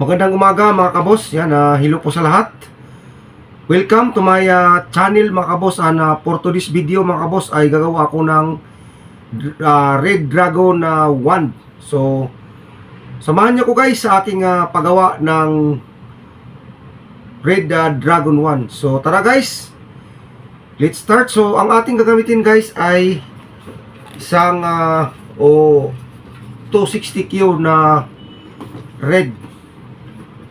Magandang umaga mga kabos. Yan, hello po sa lahat. Welcome to my channel mga kabos. For today's video mga kabos ay gagawa ako ng Red Dragon wand. So, samahan niyo ko guys sa aking paggawa ng Red Dragon wand. So, tara guys. Let's start. So, ang ating gagamitin guys ay isang 260Q na red.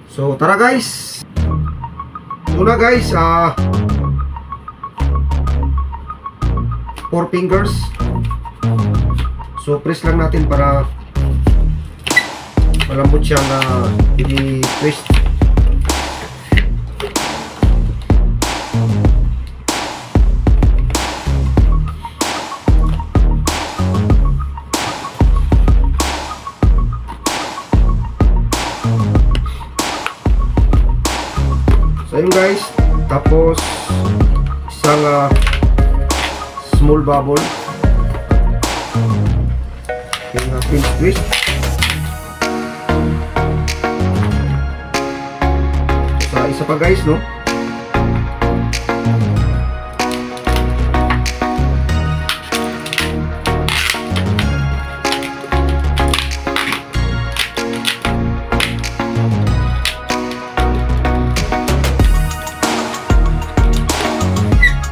So, tara guys. Una guys, 4 fingers. So, press lang natin para malambot siyang i-twist. So yun guys, tapos isang small bubble, yung pinch twist. So isa pa guys, no?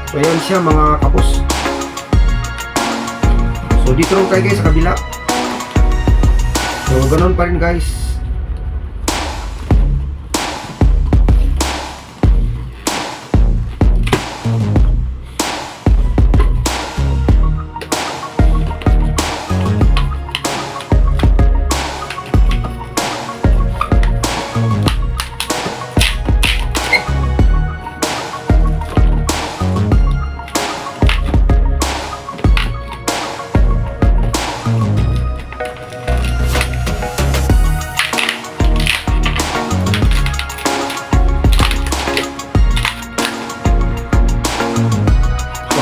So ayan siya mga kapos. So dito rin tayo guys sa kabila. So ganoon pa rin guys.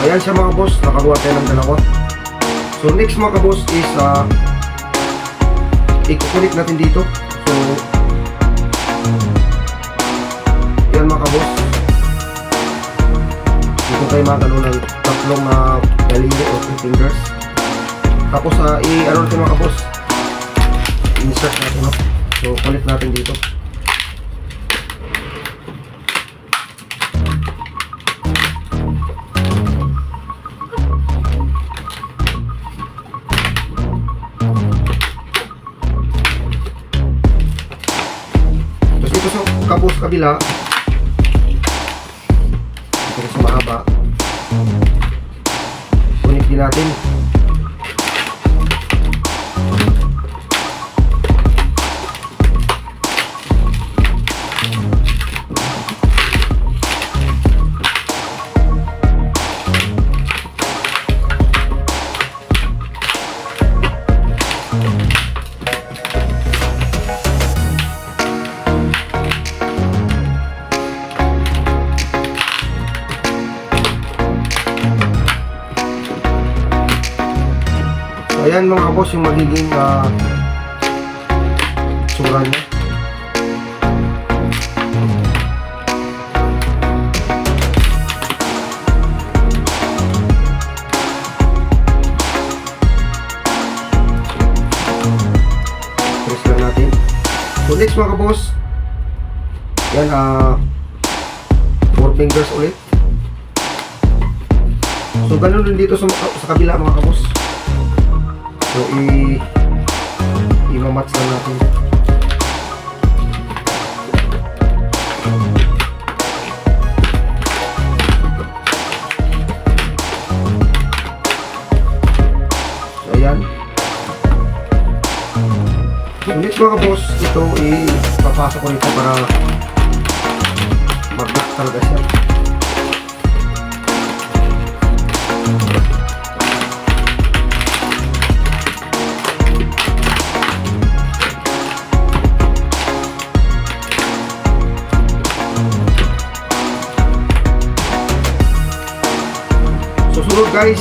Ayan siya mga boss, nakagawa tayo ng dalawa. So next mga boss is i-connect natin dito. So yan mga boss, dito tayo magano ng tatlong daliri o 3 fingers. Tapos i-ano natin mga boss, insert natin, no? So connect natin dito. Kapos kabila ito sa mahaba, connect din natin. Ayan mga boss yung magiging tsura niya. Press lang natin. So next mga boss, yan 4 fingers ulit. So ganun din dito sa kabila mga boss. So i-match lang natin. So ayan. So next mga boss, ito ipapasok ko nito para mag-lock talaga siya. Susunod guys,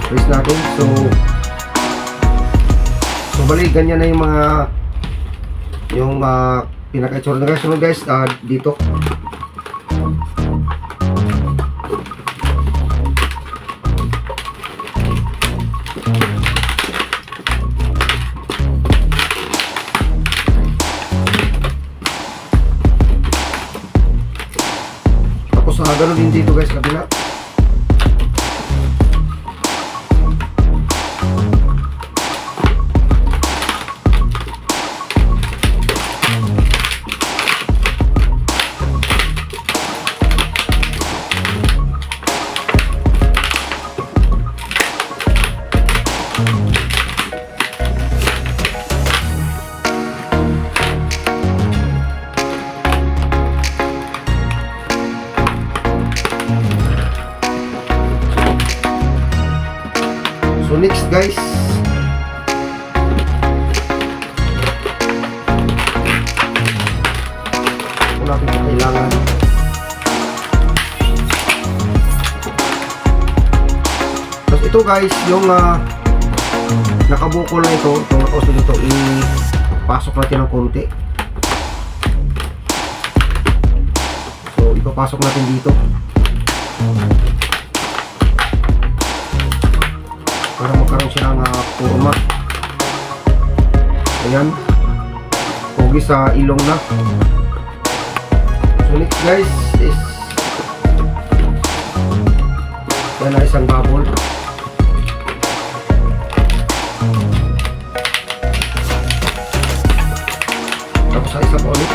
press natin. So bali ganyan na yung mga pinaka-itsura na guys. Sunod guys, dito. Tapos ganun din dito guys, kabila. So next guys, kung natin ito kailangan, tapos ito guys, yung nakabukol na ito, itong nakausap nito, ipasok natin ng konti. So ipapasok natin dito para magkaroon siya ng forma. Ayan, pogi sa ilong na. So next guys is yan na isang bubble. Tapos sa isa pa ulit.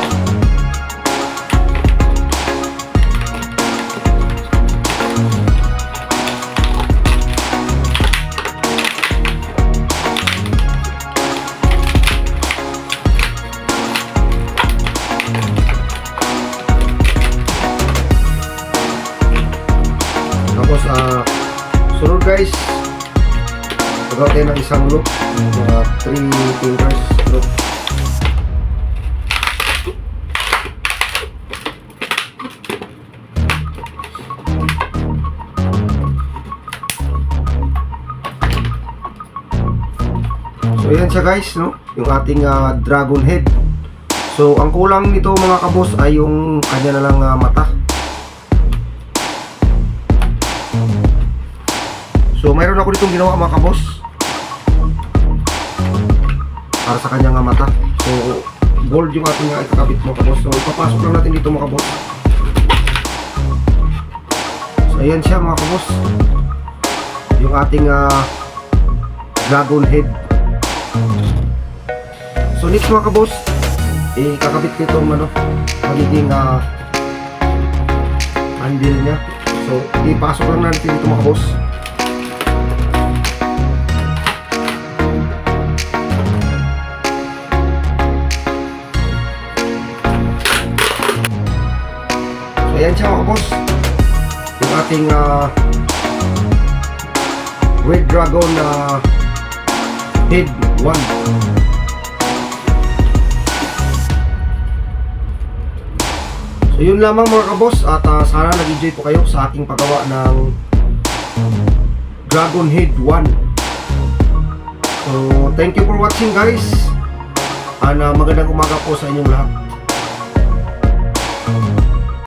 Tapos sunod guys, gagawa tayo ng isang loop, mga 3 fingers loop. So yan siya guys, no? Yung ating dragon head. So ang kulang nito mga kabos ay yung kanya na lang mata. So mayroon ako ditong ginawa mga kabos para sa kanyang mata. So gold yung ating ikakabit mga kabos. So ipapasok lang natin dito mga kabos. So ayan siya mga kabos, yung ating dragon head. So next mga kabos, ikakabit ko itong magiging handle nya. So ipasok lang natin dito mga kabos. So ayan siya mga kabos, yung ating red dragon head 1. So yun lamang mga kabos, at sana nag-enjoy po kayo sa aking paggawa ng dragon head 1. So thank you for watching guys, and magandang umaga po sa inyong lahat.